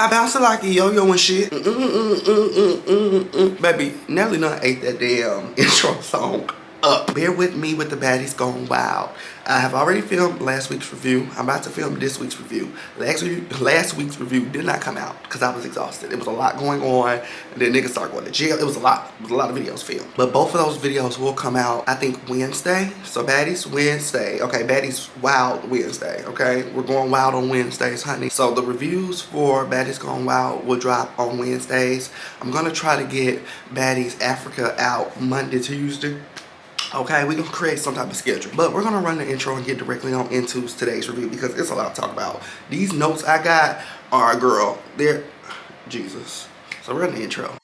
I bounce it like a yo-yo and shit. Baby, Nelly done ate that damn intro song up. Bear with me with the baddies going wild. I have already filmed last week's review. I'm about to film this week's review. Last week's review did not come out because I was exhausted. It was a lot going on. And then niggas started going to jail. It was a lot. It was a lot of videos filmed. But both of those videos will come out, I think, Wednesday. So Baddies Wednesday. Okay, Baddies Wild Wednesday. Okay, we're going wild on Wednesdays, honey. So the reviews for Baddies Going Wild will drop on Wednesdays. I'm gonna try to get Baddies Africa out Monday, Tuesday. Okay, we're gonna create some type of schedule. But we're gonna run the intro and get directly on into today's review because it's a lot to talk about. These notes I got are, girl, they're Jesus. So run the intro.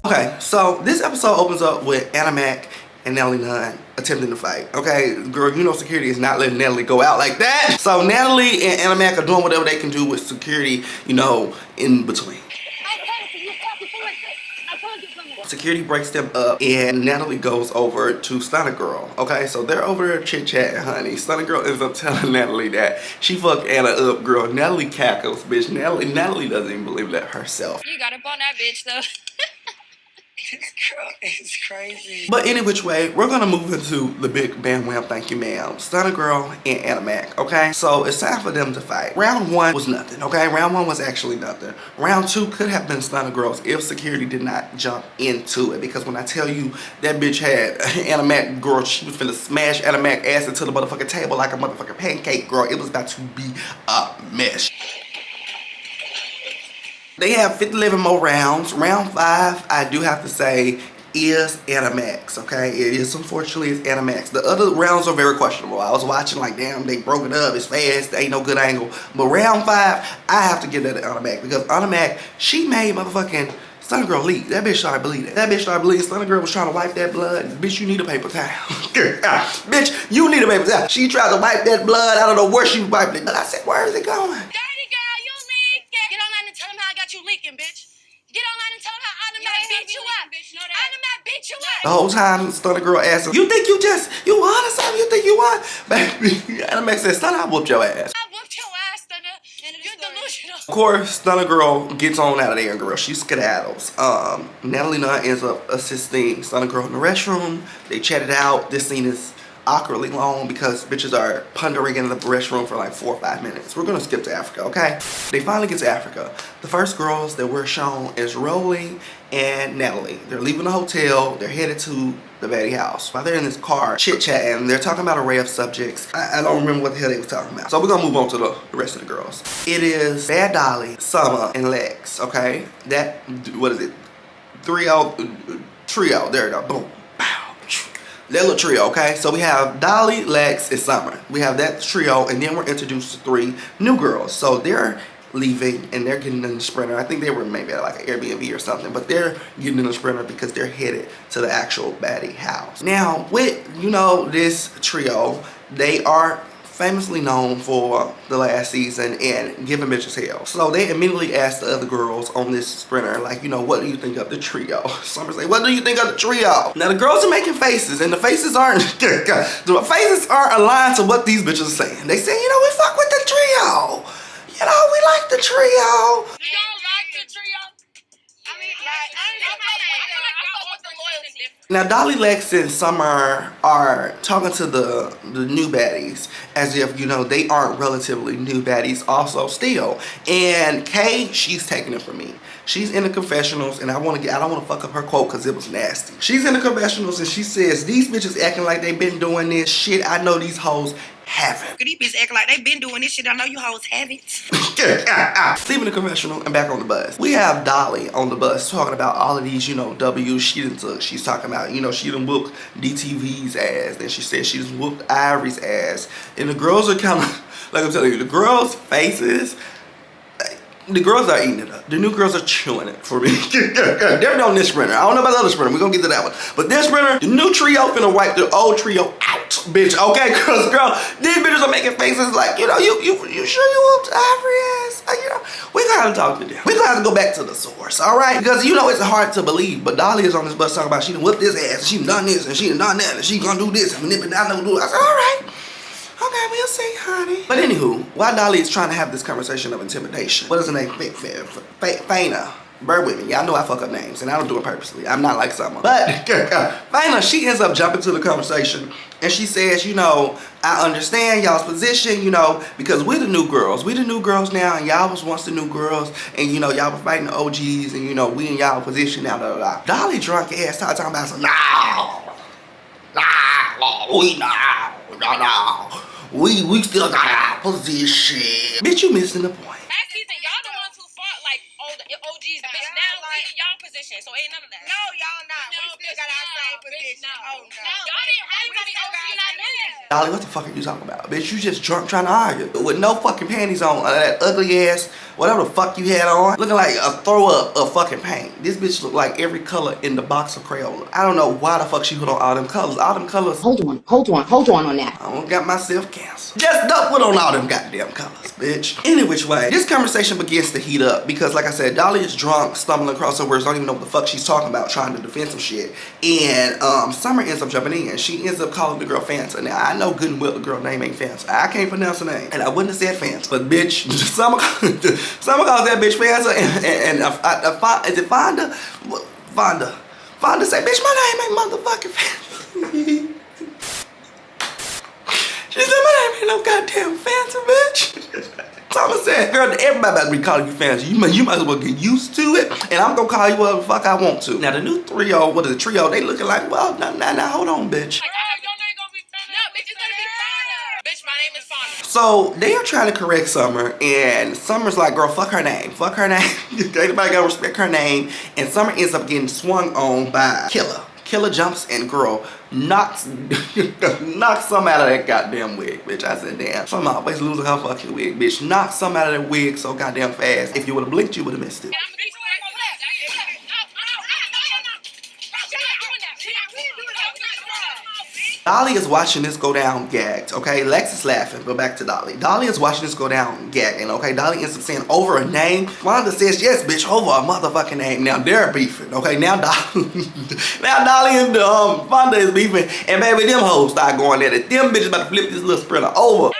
Okay, so this episode opens up with Anna Mac and Nelly Nunn attempting to fight. Okay, girl, you know security is not letting Natalie go out like that. So Natalie and Anna Mac are doing whatever they can do with security, you know, in between. Security breaks them up and Natalie goes over to Stunner Girl. Okay, so they're over there chit-chatting, honey. Stunner Girl ends up telling Natalie that she fucked Anna up, girl. Natalie cackles, bitch. Natalie doesn't even believe that herself. You got up on that bitch, though. This girl is crazy. But any which way, we're gonna move into the big bam wham thank you ma'am. Stunner Girl and Anna Mac, okay? So it's time for them to fight. Round one was nothing, okay? Round one was actually nothing. Round two could have been Stunner Girls if security did not jump into it. Because when I tell you that bitch had Anna Mac, girl, she was finna smash Anna Mac ass into the motherfucking table like a motherfucking pancake, girl. It was about to be a mess. They have 11 more rounds. Round 5, I do have to say, is Anna Mac's, okay? It is, unfortunately, it's Anna Mac's. The other rounds are very questionable. I was watching like, damn, they broke it up. It's fast. There ain't no good angle. But round 5, I have to give that to Anna Mac because Anna Mac, she made motherfucking Stunner Girl leak. That bitch started bleeding. That bitch started bleeding. Stunner Girl was trying to wipe that blood. Bitch, you need a paper towel. Bitch, you need a paper towel. She tried to wipe that blood. I don't know where she was wiping it. But I said, where is it going? Get online and tell him how I got you leaking, bitch. Get online and tell him how Anna Mac beat you up. Anna Mac beat you up. The whole time, Stunner Girl asked him, you think you won or something? You think you won? Baby, Anna Mac said, Stunner, I whooped your ass. I whooped your ass, Stunner. You're delusional. Of course, Stunner Girl gets on out of there, girl. She skedaddles. Natalie Nunn ends up assisting Stunner Girl in the restroom. They chatted out. This scene is awkwardly long because bitches are pondering in the restroom for like 4 or 5 minutes. We're gonna skip to Africa, okay? They finally get to Africa. The first girls that we're shown is Rolly and Natalie. They're leaving the hotel. They're headed to the baddie house. While they're in this car chit-chatting, they're talking about an array of subjects. I don't remember what the hell they was talking about. So we're gonna move on to the rest of the girls. It is Bad Dolly, Summer, and Lex, okay? That, what is it? Trio. There we go, boom. That little trio, okay? So we have Dolly, Lex, and Summer. We have that trio, and then we're introduced to 3 new girls. So they're leaving, and they're getting in the Sprinter. I think they were maybe at like an Airbnb or something, but they're getting in the Sprinter because they're headed to the actual baddie house. Now, with, you know, this trio, they are famously known for the last season and giving bitches hell. So they immediately asked the other girls on this Sprinter, like, you know, what do you think of the trio? Summer say, what do you think of the trio? Now the girls are making faces, and the faces aren't aligned to what these bitches are saying. They say, you know, we fuck with the trio. You know, we like the trio. You don't like the trio? I mean, now Dolly, Lex, and Summer are talking to the new baddies as if, you know, they aren't relatively new baddies also still. And Kay, she's taking it from me. She's in the confessionals, and I don't want to fuck up her quote because it was nasty. She's in the confessionals and she says, these bitches acting like they've been doing this shit. I know these hoes haven't. These bitches acting like they been doing this shit. I know you hoes haven't. Leaving the confessional and back on the bus. We have Dolly on the bus talking about all of these, you know, W's she done took. She's talking about, you know, she done whooped DTV's ass. Then she said she done whooped Ivory's ass. And the girls are kind of, like I'm telling you, the girls' faces, The girls are eating it up. The new girls are chewing it for me. They're on this sprinter. I don't know about the other sprinter. We're gonna get to that one. But this sprinter, the new trio finna wipe the old trio out, bitch. Okay, cause girl, these bitches are making faces like, you know, you sure you want Ivory ass? You know, we gonna have to talk to them. We gonna have to go back to the source, all right? Because you know it's hard to believe, but Dolly is on this bus talking about she done whipped this ass, and she done this, and she done that, and she gonna do this, and nip and I don't do it. I said, all right. Okay, we'll see, honey. But anywho, while Dolly is trying to have this conversation of intimidation, what is her name? Faina. Bear with me. Y'all know I fuck up names, and I don't do it purposely. I'm not like Summer. But Faina, she ends up jumping to the conversation, and she says, you know, I understand y'all's position, you know, because we're the new girls. We the new girls now, and y'all was once the new girls, and you know, y'all were fighting the OGs, and you know, we in y'all position now, blah, blah, blah. Dolly drunk ass started talking about some, no. We still got our position. Bitch, you missing the point. Last season, y'all the ones who fought like OGs, bitch. Now we in y'all position, so ain't none of that. No, y'all not. We still got our same position. Oh, no. Y'all didn't have any OG and I knew that. Dolly, what the fuck are you talking about? Bitch, you just drunk trying to argue with no fucking panties on, that ugly ass, whatever the fuck you had on, looking like a throw up of fucking paint. This bitch looked like every color in the box of Crayola. I don't know why the fuck she put on all them colors. All them colors. Hold on that. I don't got myself canceled. Just don't put on all them goddamn colors, bitch. Any which way, this conversation begins to heat up because, like I said, Dolly is drunk, stumbling across her words, don't even know what the fuck she's talking about, trying to defend some shit. And Summer ends up jumping in. She ends up calling the girl Fanta. Now, I know good and well the girl name ain't Fanta. I can't pronounce her name. And I wouldn't have said Fanta. But bitch, Summer calls that bitch Fanta. And is it Fonda? Fonda. Fonda say, bitch, my name ain't motherfucking Fanta. She said, my name ain't no goddamn Fanta, bitch. Summer said, girl, everybody about to be calling you Fanta. You might as well get used to it. And I'm gonna call you whatever the fuck I want to. Now, the new trio, what is the trio? They looking like, well, now, hold on, bitch. Bitch, my name is Fonda. So they are trying to correct Summer, and Summer's like, girl, fuck her name. Fuck her name. Everybody gotta respect her name. And Summer ends up getting swung on by Killer. Killer jumps and girl knocks some out of that goddamn wig, bitch. I said, damn. Summer always losing her fucking wig, bitch. Knock some out of that wig so goddamn fast. If you would have blinked, you would have missed it. Dolly is watching this go down gagged, okay? Lex is laughing, but back to Dolly. Dolly is watching this go down gagging, okay? Dolly ends up saying over a name. Wanda says, yes, bitch, over a motherfucking name. Now they're beefing, okay? Now Dolly and Wanda is beefing, and baby, them hoes start going at it. Them bitches about to flip this little sprinter over.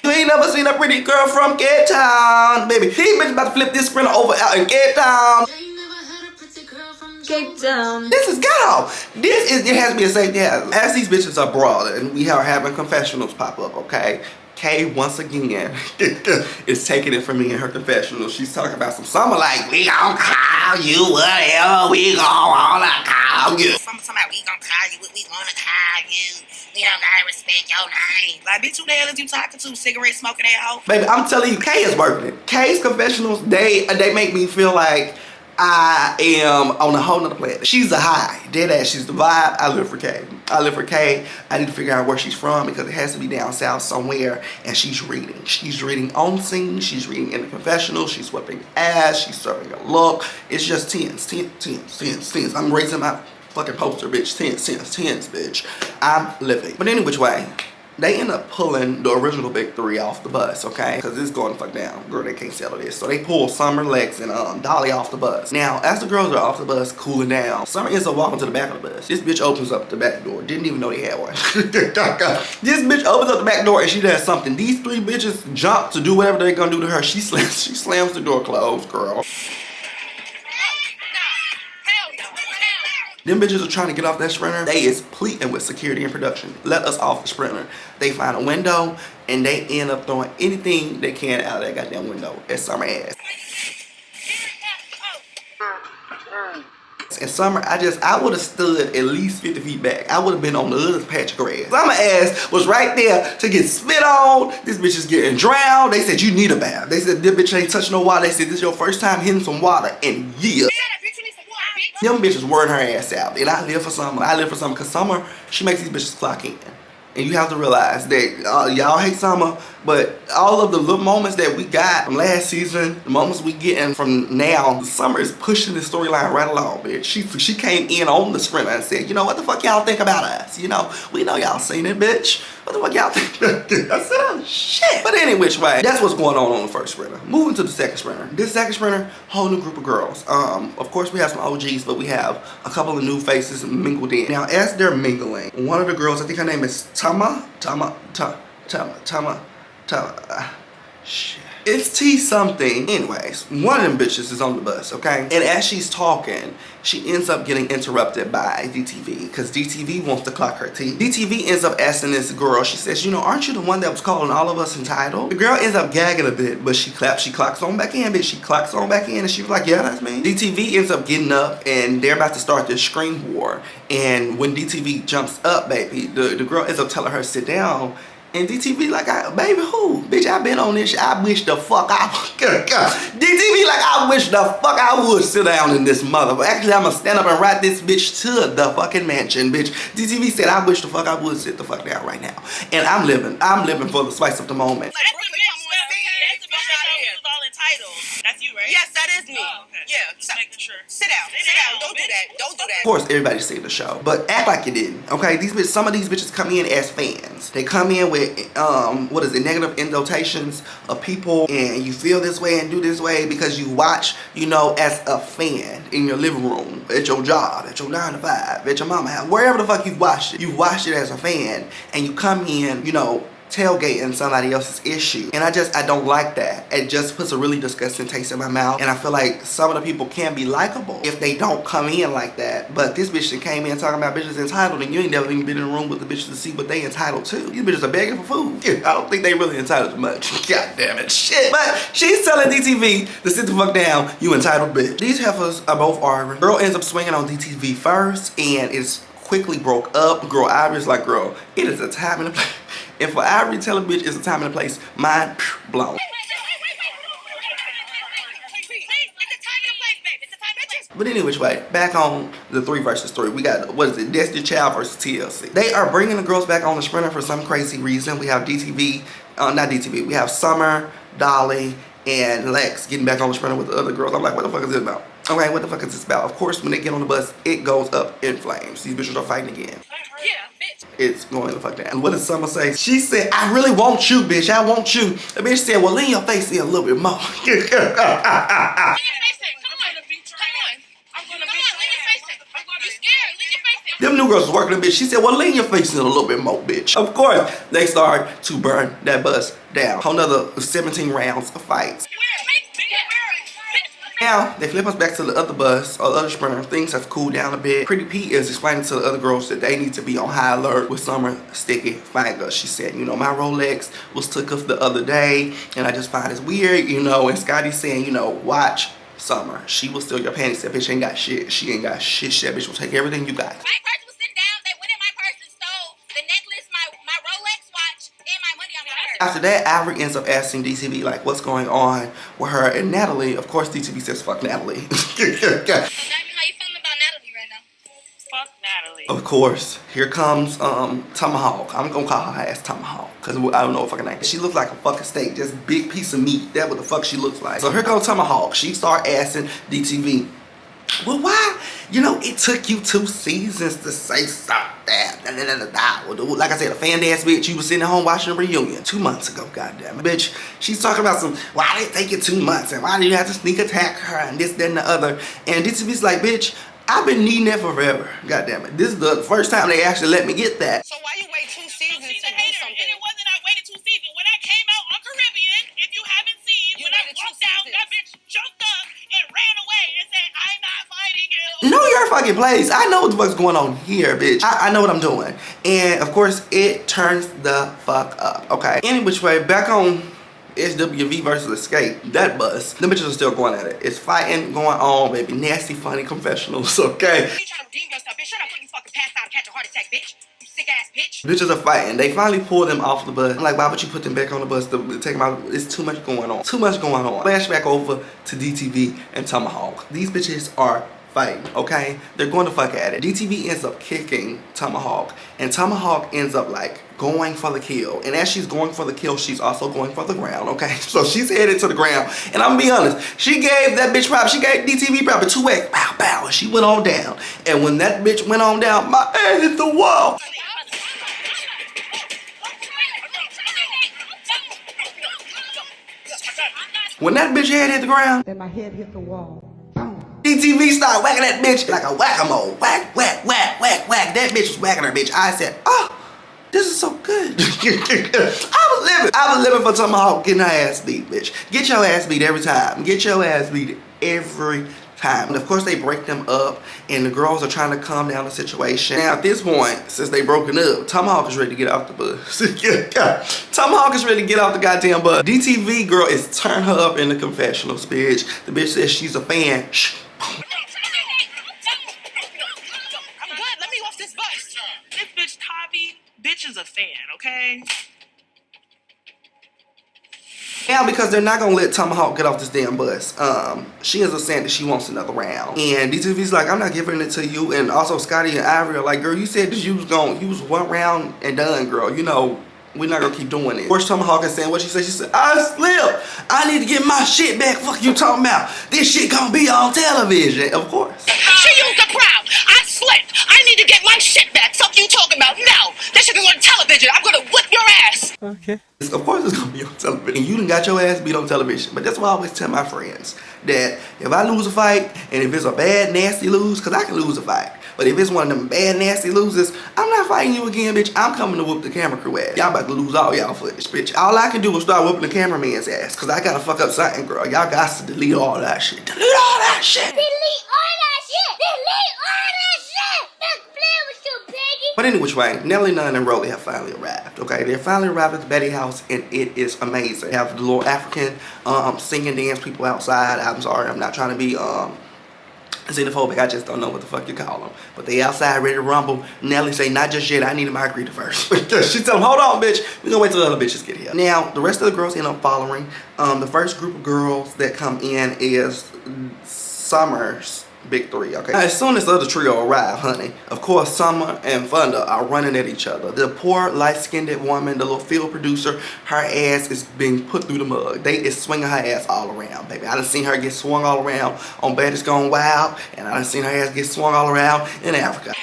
You ain't never seen a pretty girl from Cape Town, baby. These bitches about to flip this sprinter over out in Cape Town. Cape Town. This is ghetto. It has to be a safety hazard. As these bitches are brawling, and we are having confessionals pop up, okay? Kay, once again, is taking it from me in her confessional. She's talking about some Summer like, we gon' call you whatever we gon' wanna call you. Summer talking about we gon' call you what we wanna call you. We don't gotta respect your name. Like, bitch, who the hell is you talking to? Cigarette smoking that hoe? Baby, I'm telling you, Kay is working it. Kay's confessionals, they make me feel like I am on a whole nother planet. She's the high. Dead ass, she's the vibe. I live for Kay. I live for Kay. I need to figure out where she's from because it has to be down south somewhere. And she's reading. She's reading on scene. She's reading in the confessional. She's whipping ass. She's serving a look. It's just tens. I'm raising my fucking poster, bitch. Tens, bitch. I'm living. But any which way, they end up pulling the original big three off the bus, okay? Because it's going the fuck down. Girl, they can't settle this. So they pull Summer, Lex, and Dolly off the bus. Now, as the girls are off the bus, cooling down, Summer ends up walking to the back of the bus. This bitch opens up the back door. Didn't even know they had one. This bitch opens up the back door and she does something. These three bitches jump to do whatever they're gonna do to her. She slams the door closed, girl. Them bitches are trying to get off that sprinter. They is pleading with security and production. Let us off the sprinter. They find a window and they end up throwing anything they can out of that goddamn window at Summer ass. And Summer, I would have stood at least 50 feet back. I would have been on the other patch of grass. Summer ass was right there to get spit on. This bitch is getting drowned. They said, you need a bath. They said, this bitch ain't touching no water. They said, this is your first time hitting some water in years. Them bitches wearing her ass out. And I live for Summer. I live for Summer because Summer, she makes these bitches clock in. And you have to realize that y'all hate Summer, but all of the little moments that we got from last season, the moments we getting from now, Summer is pushing the storyline right along, bitch. She came in on the sprinter and said, you know, what the fuck y'all think about us? You know, we know y'all seen it, bitch. What the fuck y'all think? I said, oh, shit. But any which way, that's what's going on the first sprinter. Moving to the second sprinter. This second sprinter, whole new group of girls. Of course, we have some OGs, but we have a couple of new faces mingled in. Now, as they're mingling, one of the girls, I think her name is shit. It's T something. Anyways, one of them bitches is on the bus, okay? And as she's talking, she ends up getting interrupted by DTV because DTV wants to clock her T. DTV ends up asking this girl, she says, you know, aren't you the one that was calling all of us entitled? The girl ends up gagging a bit, but she clocks on back in, bitch. She clocks on back in and she was like, yeah, that's me. DTV ends up getting up and they're about to start this scream war. And when DTV jumps up, baby, the girl ends up telling her, sit down. And DTV like, baby, who? Bitch, I been on this shit. I wish the fuck I DTV like, I wish the fuck I would sit down in this mother. But actually, I'm gonna stand up and ride this bitch to the fucking mansion, bitch. DTV said, I wish the fuck I would sit the fuck down right now. And I'm living for the spice of the moment. That's the bitch who's all entitled. That's you, right? Yes, that is me. Oh, okay. Yeah, just making sure. Sit down. Don't do that. Don't do that. Of course, everybody's seen the show, but act like you didn't, okay? Some of these bitches come in as fans. They come in with, what is it, negative annotations of people, and you feel this way and do this way because you watch, you know, as a fan in your living room, at your job, at your 9 to 5, at your mama house, wherever the fuck you've watched it. You watched it as a fan, and you come in, you know, tailgating somebody else's issue. And I don't like that. It just puts a really disgusting taste in my mouth. And I feel like some of the people can be likable if they don't come in like that. But this bitch that came in talking about bitches entitled, and you ain't never even been in the room with the bitches to see what they entitled to. These bitches are begging for food. Yeah, I don't think they really entitled to much. God damn it, shit. But she's telling DTV to sit the fuck down, you entitled bitch. These heifers are both arguing. Girl ends up swinging on DTV first, and it's quickly broke up. Girl Ivory's like, girl, it is a time and a place. And for Ivory tell a bitch it's a time and a place, mind blown. But any which way, back on the 3 versus 3, we got, what is it, Destiny Child versus TLC. They are bringing the girls back on the sprinter for some crazy reason. We have DTV, not DTV, we have Summer, Dolly, and Lex getting back on the sprinter with the other girls. I'm like, what the fuck is this about? Okay, what the fuck is this about? Of course, when they get on the bus, it goes up in flames. These bitches are fighting again. Yeah, bitch. It's going the fuck down. And what does Summer say? She said, I really want you, bitch. I want you. The bitch said, well, lean your face in a little bit more. Lean your face in. Come on. You scared? Lean your face in. Them new girls was working a bitch. She said, well, lean your face in a little bit more, bitch. Of course, they start to burn that bus down. Whole nother 17 rounds of fights. Now, they flip us back to the other bus, or the other sprinter. Things have cooled down a bit. Pretty Pete is explaining to the other girls that they need to be on high alert with Summer sticky fingers. She said, you know, my Rolex was took off the other day, and I just find it weird, you know. And Scotty's saying, you know, watch Summer. She will steal your panties. That bitch ain't got shit. She ain't got shit. That bitch will take everything you got. My purse was sitting down. They went in my purse and stole the necklace, my Rolex watch, and my money on my purse. After that, Ivory ends up asking DTV, like, what's going on with her and Natalie. Of course, DTV says, fuck Natalie. So, Diamond, how you feeling about Natalie right now? Fuck Natalie. Of course, here comes Tomahawk. I'm gonna call her ass Tomahawk, because I don't know her fucking name. She looks like a fucking steak, just big piece of meat. That's what the fuck she looks like. So here goes Tomahawk. She start asking DTV, well, why? You know, it took you 2 seasons to say something. Like I said, a fan ass bitch. You was sitting at home watching a reunion 2 months ago, goddamn it. Bitch, she's talking about some, why did it take you 2 months? And why do you have to sneak attack her and this, that, and the other? And DTV's like, bitch, I've been needing that forever. Goddamn it. This is the first time they actually let me get that. So why you wait 2 seasons to do something? And it wasn't I waited 2 seasons. When I came out on Caribbean, if you haven't seen, when I walked out, that bitch jumped up and ran away and said, I'm not fighting you. Know your fucking place. I know what the fuck's going on here, bitch. I know what I'm doing. And of course, it turns the fuck up. Okay. Any which way, back on SWV versus Escape, that bus, the bitches are still going at it. It's fighting going on, baby. Nasty, funny confessionals, okay? You trying to redeem yourself, bitch. Shut up before you fucking pass out and catch a heart attack, bitch. You sick ass bitch. Bitches are fighting. They finally pull them off the bus. I'm like, why would you put them back on the bus to take them out? It's too much going on. Too much going on. Flashback over to DTV and Tomahawk. These bitches are fighting, okay? They're going to fuck at it. DTV ends up kicking Tomahawk, and Tomahawk ends up like going for the kill. And as she's going for the kill, she's also going for the ground, okay? So she's headed to the ground. And I'm gonna be honest, she gave that bitch probably, she gave DTV probably 2x, pow, pow, and she went on down. And when that bitch went on down, my ass hit the wall. When that bitch head hit the ground, Then my head hit the wall. DTV started whacking that bitch like a whack-a-mole. Whack, whack, whack, whack, whack. That bitch was whacking her bitch. I said, oh, this is so good. I was living for Tomahawk getting her ass beat, bitch. Get your ass beat every time. Get your ass beat every time. And of course they break them up and the girls are trying to calm down the situation. Now at this point, since they broken up, Tomahawk is ready to get off the bus. Tomahawk is ready to get off the goddamn bus. DTV girl is turn her up in the confessionals, bitch. The bitch says she's a fan. Shh. I'm good. Let me off this bus. This bitch Tavi, bitch is a fan, okay? Now, because they're not gonna let Tomahawk get off this damn bus, she ends up saying that she wants another round. And DTV's like, I'm not giving it to you. And also Scotty and Ivory are like, girl, you said that you was gonna use one round and done, girl. You know, we're not gonna keep doing it. Of course, Tomahawk is saying what she said. She said, I slipped. I need to get my shit back. Fuck you talking about? This shit gonna be on television. Of course. She used the crowd. I slipped. I need to get my shit back. Fuck you talking about? No. That shit is on television. I'm gonna whip your ass. Okay. Of course it's gonna be on television. And you done got your ass beat on television. But that's why I always tell my friends that if I lose a fight, and if it's a bad, nasty lose, because I can lose a fight. But if it's one of them bad, nasty losers, I'm not fighting you again, bitch. I'm coming to whoop the camera crew ass. Y'all about to lose all y'all footage, bitch. All I can do is start whooping the cameraman's ass, because I gotta fuck up something, girl. Y'all got to delete all that shit. Delete all that shit. Delete all that shit. Delete all that shit. Let's play with you, piggy. But anyway, which way, Nelly, Nunn, and Rolly have finally arrived, okay? They're finally arrived at the Betty house, and it is amazing. They have the little African singing dance people outside. I'm sorry, I'm not trying to be xenophobic. I just don't know what the fuck you call them. But they outside ready to rumble. Nelly say, not just yet, I need a margarita first. She tell them, hold on, bitch. We gonna wait till the other bitches get here. Now, the rest of the girls end up following. The first group of girls that come in is Summer's big three, okay? Now, as soon as the other trio arrive, honey, of course, Summer and Fonda are running at each other. The poor, light-skinned woman, the little field producer, her ass is being put through the mud. They is swinging her ass all around, baby. I done seen her get swung all around on Baddies Gone Wild, and I done seen her ass get swung all around in Africa.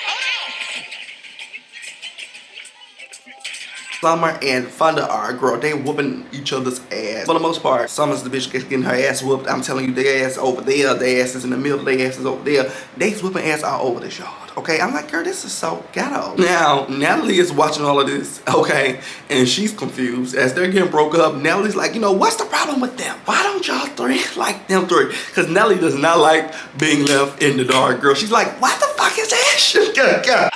Summer and Fonda are, girl, they whooping each other's ass. For the most part, Summer's the bitch getting her ass whooped. I'm telling you, their ass over there, their ass is in the middle, their ass is over there. They's whooping ass all over this yard, okay? I'm like, girl, this is so ghetto. Now, Natalie is watching all of this, okay? And she's confused. As they're getting broke up, Natalie's like, you know, what's the problem with them? Why don't y'all three like them three? Because Natalie does not like being left in the dark, girl. She's like, what the fuck is that? Okay, guys,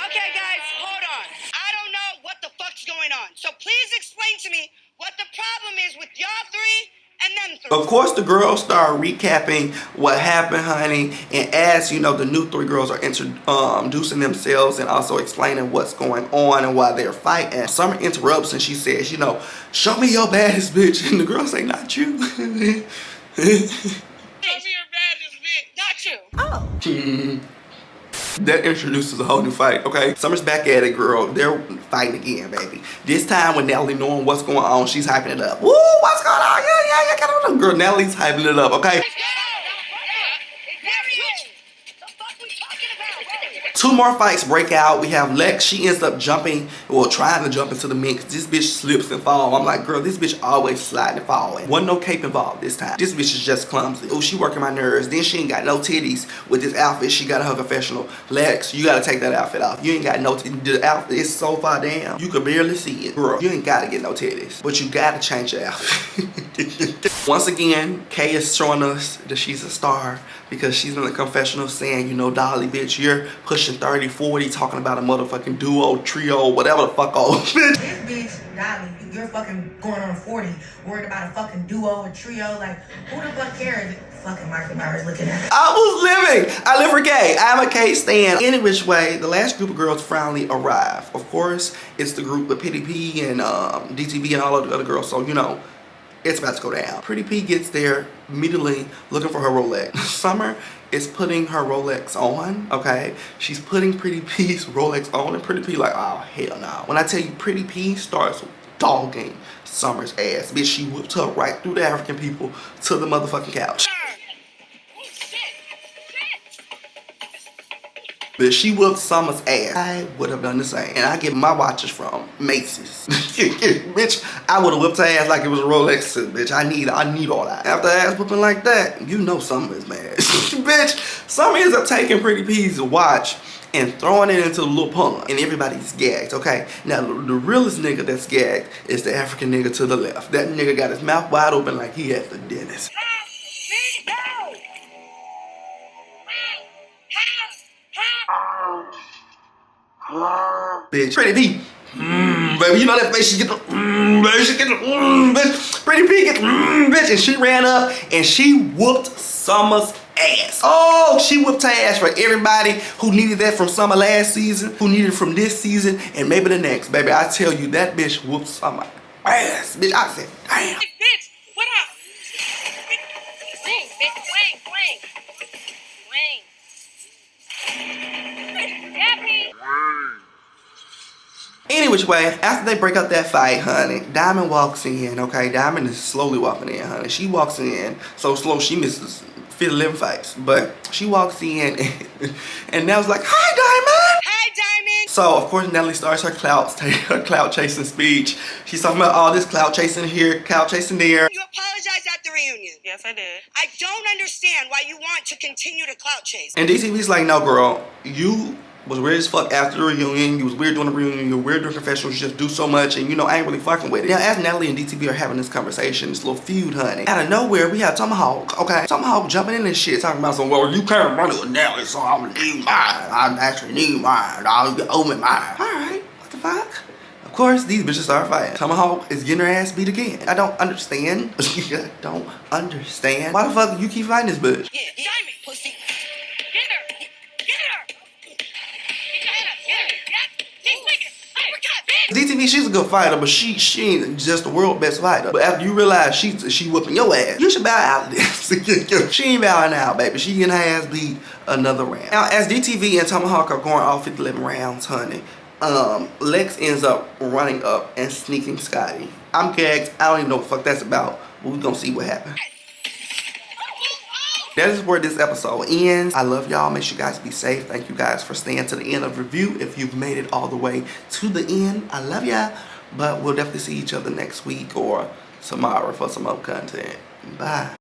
hold on. I don't know what the fuck's going on. So please explain to me what the problem is with y'all three and them three. Of course, the girls start recapping what happened, honey, and as you know, the new three girls are introducing themselves and also explaining what's going on and why they're fighting. Summer interrupts and she says, you know, show me your baddest bitch, and the girls say, not you. Show me your baddest bitch. Not you. Oh. That introduces a whole new fight, okay? Summer's back at it, girl. They're fighting again, baby. This time with Natalie knowing what's going on, she's hyping it up. Woo, what's going on? Yeah, get on. Girl, Natalie's hyping it up, okay? Two more fights break out. We have Lex. She ends up jumping, or trying to jump into the mix. This bitch slips and falls. I'm like, girl, this bitch always slide and fall. Wasn't no cape involved this time. This bitch is just clumsy. Oh, she working my nerves. Then she ain't got no titties with this outfit. She got her confessional. Lex, you gotta take that outfit off. You ain't got no titties. The outfit is so far down, you could barely see it. Girl, you ain't gotta get no titties, but you gotta change your outfit. Once again, Kay is showing us that she's a star because she's in the confessional saying, you know, Dolly, bitch, you're pushing 30, 40, talking about a motherfucking duo, trio, whatever the fuck, oh, bitch. This bitch, Dolly, you're fucking going on 40, worried about a fucking duo or trio. Like, who the fuck cares? Fucking Michael Myers looking at it. I live for Kay. I'm a Kay stan. Any which way, the last group of girls finally arrive. Of course, it's the group with Pity P and DTV and all of the other girls. So, you know, it's about to go down. Pretty P gets there immediately looking for her Rolex. Summer is putting her Rolex on, okay? She's putting Pretty P's Rolex on, and Pretty P like, oh, hell no. When I tell you Pretty P starts dogging Summer's ass, bitch, she whipped her right through the African people to the motherfucking couch. But she whooped Summer's ass. I would have done the same. And I get my watches from Macy's. Bitch, I would have whipped her ass like it was a Rolex suit, bitch. I need all that. After ass whooping like that, you know Summer is mad. Bitch, Summer ends up taking Pretty P's watch and throwing it into the little pond. And everybody's gagged, okay? Now, the realest nigga that's gagged is the African nigga to the left. That nigga got his mouth wide open like he at the dentist. Bitch, Pretty P, baby, you know that face she get the, baby, she get the, bitch. Pretty P get the, bitch, and she ran up and she whooped Summer's ass. Oh, she whooped her ass for everybody who needed that from Summer last season, who needed it from this season, and maybe the next, baby. I tell you, that bitch whooped Summer ass, bitch. I said, damn. Bitch, what up? Wing, bitch, wing. Happy. Any which way, after they break up that fight, honey, Diamond walks in, okay? Diamond is slowly walking in, honey. She walks in so slow she misses 50 fights. But she walks in and Nell's like, hi, Diamond! Hi, Diamond! So, of course, Nelly starts her clout chasing speech. She's talking about all this clout chasing here, clout chasing there. You apologized at the reunion. Yes, I did. I don't understand why you want to continue to clout chase. And DTV's like, no, girl, you was weird as fuck after the reunion. You was weird doing the reunion. You were weird doing confessionals. You just do so much, and you know I ain't really fucking with it. Now, as Natalie and DTV are having this conversation, this little feud, honey, out of nowhere we have Tomahawk. Okay, Tomahawk jumping in this shit, talking about some, well, you can't run it with Natalie, so I'm gonna need mine. I actually need mine. I'll owe me mine. All right, what the fuck? Of course, these bitches start fighting. Tomahawk is getting her ass beat again. I don't understand. I don't understand. Why the fuck you keep fighting this bitch? Yeah, Diamond, pussy. Get her. DTV, she's a good fighter, but she ain't just the world best fighter. But after you realize she whooping your ass, you should bow out of this. She ain't bowing out, baby. She getting her ass beat another round. Now, as DTV and Tomahawk are going off 11 rounds, honey, Lex ends up running up and sneaking Scotty. I'm gagged. I don't even know what the fuck that's about, but we gonna see what happens. That is where this episode ends. I love y'all. Make sure you guys be safe. Thank you guys for staying to the end of the review. If you've made it all the way to the end, I love y'all. But we'll definitely see each other next week or tomorrow for some more content. Bye.